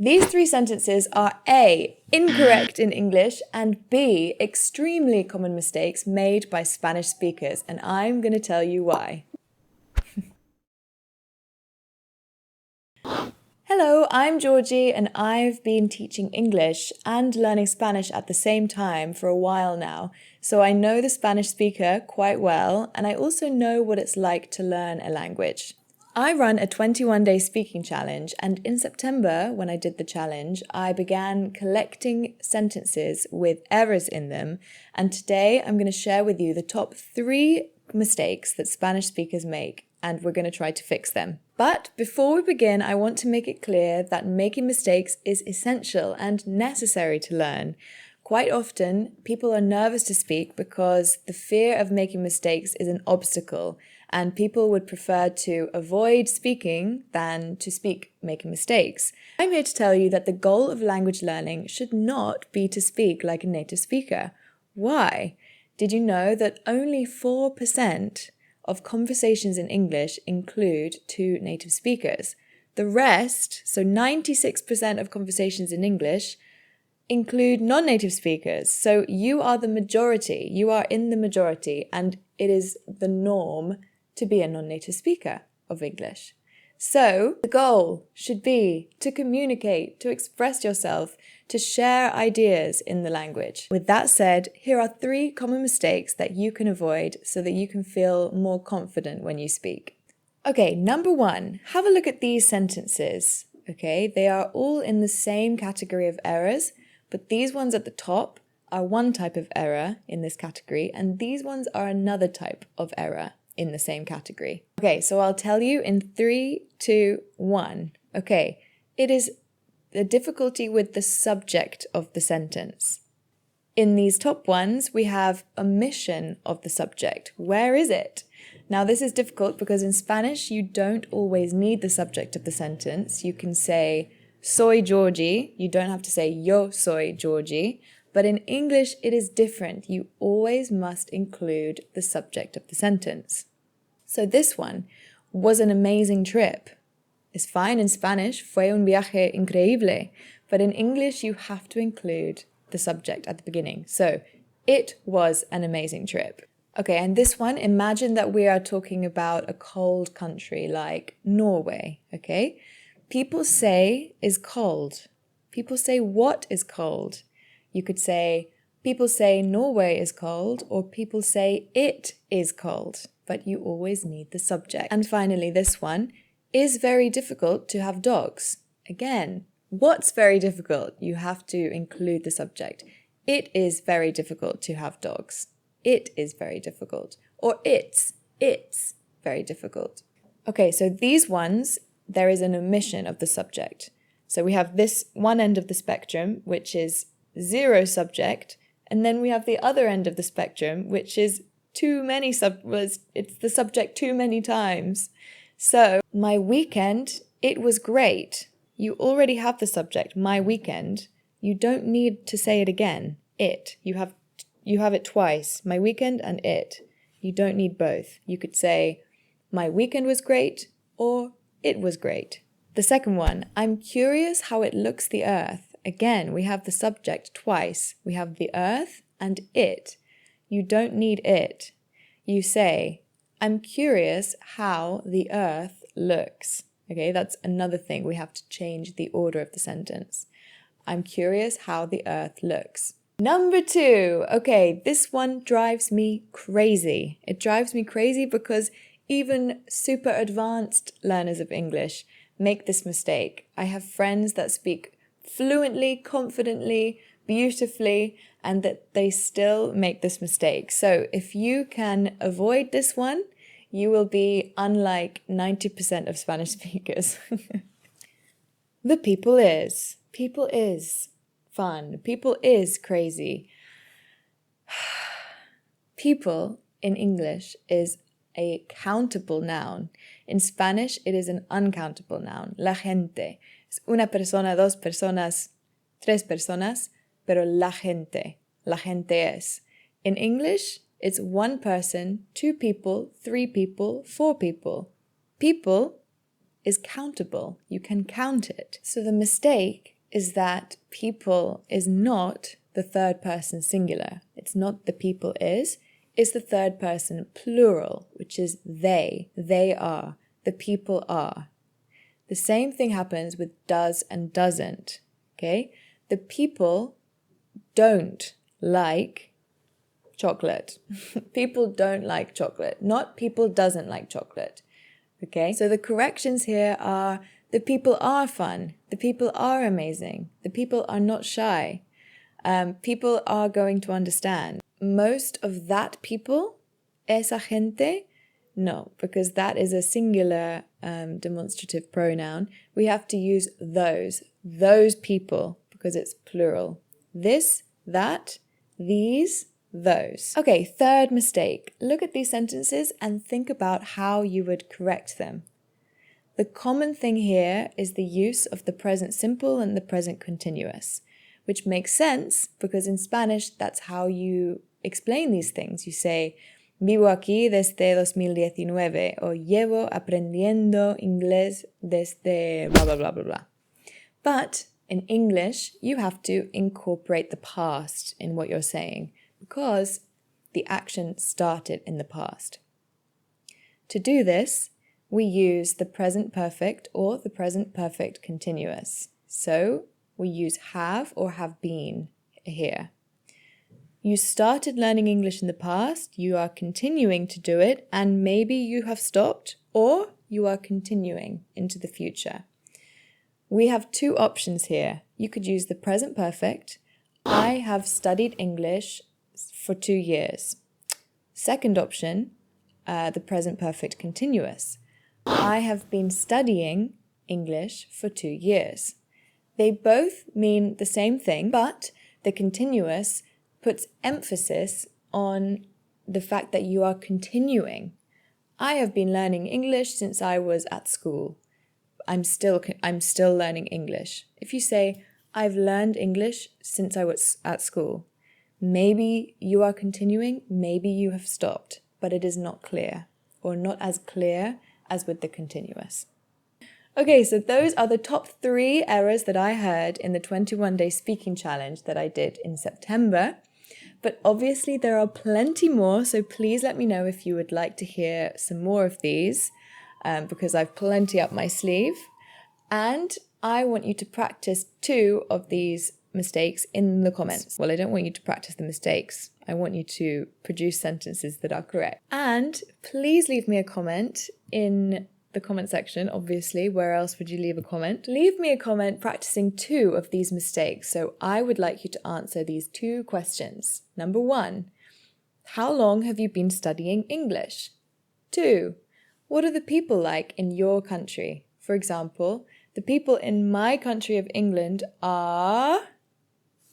These three sentences are A, incorrect in English, and B, extremely common mistakes made by Spanish speakers, and I'm going to tell you why. Hello, I'm Georgie, and I've been teaching English and learning Spanish at the same time for a while now, so I know the Spanish speaker quite well, and I also know what it's like to learn a language. I run a 21-day speaking challenge, and in September, when I did the challenge, I began collecting sentences with errors in them, and today I'm going to share with you the top 3 mistakes that Spanish speakers make, and we're going to try to fix them. But before we begin, I want to make it clear that making mistakes is essential and necessary to learn. Quite often, people are nervous to speak because the fear of making mistakes is an obstacle, and people would prefer to avoid speaking than to speak making mistakes. I'm here to tell you that the goal of language learning should not be to speak like a native speaker. Why? Did you know that only 4% of conversations in English include 2 native speakers? The rest, so 96% of conversations in English, include non-native speakers. So you are the majority, you are in the majority, and it is the norm to be a non-native speaker of English. So the goal should be to communicate, to express yourself, to share ideas in the language. With that said, here are 3 common mistakes that you can avoid so that you can feel more confident when you speak. Okay, number 1, have a look at these sentences. Okay, they are all in the same category of errors, but these ones at the top are one type of error in this category, and these ones are another type of error in the same category. Okay, so I'll tell you in 3, 2, 1. Okay, it is the difficulty with the subject of the sentence. In these top ones, we have omission of the subject. Where is it? Now, this is difficult because in Spanish, you don't always need the subject of the sentence. You can say, soy Georgie. You don't have to say, yo soy Georgie. But in English, it is different. You always must include the subject of the sentence. So this one was an amazing trip. It's fine in Spanish, fue un viaje increíble. But in English, you have to include the subject at the beginning. So, it was an amazing trip. Okay, and this one, imagine that we are talking about a cold country like Norway, okay? People say is cold. People say what is cold. You could say, people say Norway is cold, or people say it is cold, but you always need the subject. And finally, this one, is very difficult to have dogs. Again, what's very difficult? You have to include the subject. It is very difficult to have dogs. It is very difficult. Or it's very difficult. Okay, so these ones, there is an omission of the subject. So we have this one end of the spectrum, which is 0 subject, and then we have the other end of the spectrum, which is too many it's the subject too many times. So, my weekend, it was great. You already have the subject, my weekend. You don't need to say it again, it. You have it twice, my weekend and it. You don't need both. You could say, my weekend was great, or it was great. The second one, I'm curious how it looks the earth. Again, we have the subject twice. We have the earth and it. You don't need it. You say, I'm curious how the earth looks. Okay, that's another thing. We have to change the order of the sentence. I'm curious how the earth looks. Number 2. Okay, this one drives me crazy. It drives me crazy because even super advanced learners of English make this mistake. I have friends that speak fluently, confidently, beautifully, and that they still make this mistake. So if you can avoid this one, you will be unlike 90% of Spanish speakers. The people is. People is fun. People is crazy. People in English is a countable noun. In Spanish, it is an uncountable noun. La gente. Es una persona, dos personas, tres personas, pero la gente es. In English, it's 1 person, 2 people, 3 people, 4 people. People is countable. You can count it. So the mistake is that people is not the third person singular. It's not the people is, it's the third person plural, which is they. They are. The people are. The same thing happens with does and doesn't. Okay? The people don't like chocolate. People don't like chocolate. Not people doesn't like chocolate. Okay? So the corrections here are the people are fun. The people are amazing. The people are not shy. People are going to understand. Most of that people, esa gente, no, because that is a singular demonstrative pronoun. We have to use those people, because it's plural. This, that, these, those. Okay, third mistake. Look at these sentences and think about how you would correct them. The common thing here is the use of the present simple and the present continuous, which makes sense because in Spanish, that's how you explain these things. You say, vivo aquí desde 2019 o llevo aprendiendo inglés desde blah, blah, blah, blah, blah. But in English, you have to incorporate the past in what you're saying because the action started in the past. To do this, we use the present perfect or the present perfect continuous. So we use have or have been here. You started learning English in the past, you are continuing to do it, and maybe you have stopped or you are continuing into the future. We have two options here. You could use the present perfect. I have studied English for 2 years. Second option, the present perfect continuous. I have been studying English for 2 years. They both mean the same thing, but the continuous puts emphasis on the fact that you are continuing. I have been learning English since I was at school. I'm still learning English. If you say, I've learned English since I was at school, maybe you are continuing, maybe you have stopped, but it is not clear, or not as clear as with the continuous. Okay, so those are the top 3 errors that I heard in the 21-day speaking challenge that I did in September. But obviously there are plenty more, so please let me know if you would like to hear some more of these, because I've plenty up my sleeve. And I want you to practice 2 of these mistakes in the comments. Well, I don't want you to practice the mistakes. I want you to produce sentences that are correct. And please leave me a comment in the comment section, obviously. Where else would you leave a comment? Leave me a comment practicing 2 of these mistakes. So I would like you to answer these 2 questions. Number 1, how long have you been studying English? 2, what are the people like in your country? For example, the people in my country of England are...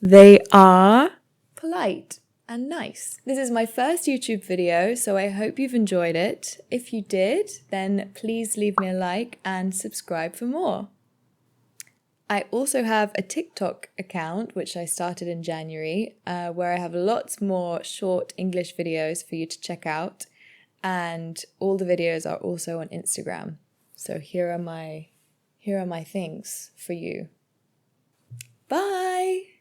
They are polite and nice. This is my first YouTube video, so I hope you've enjoyed it. If you did, then please leave me a like and subscribe for more. I also have a TikTok account, which I started in January, where I have lots more short English videos for you to check out. And all the videos are also on Instagram. So here are my things for you. Bye!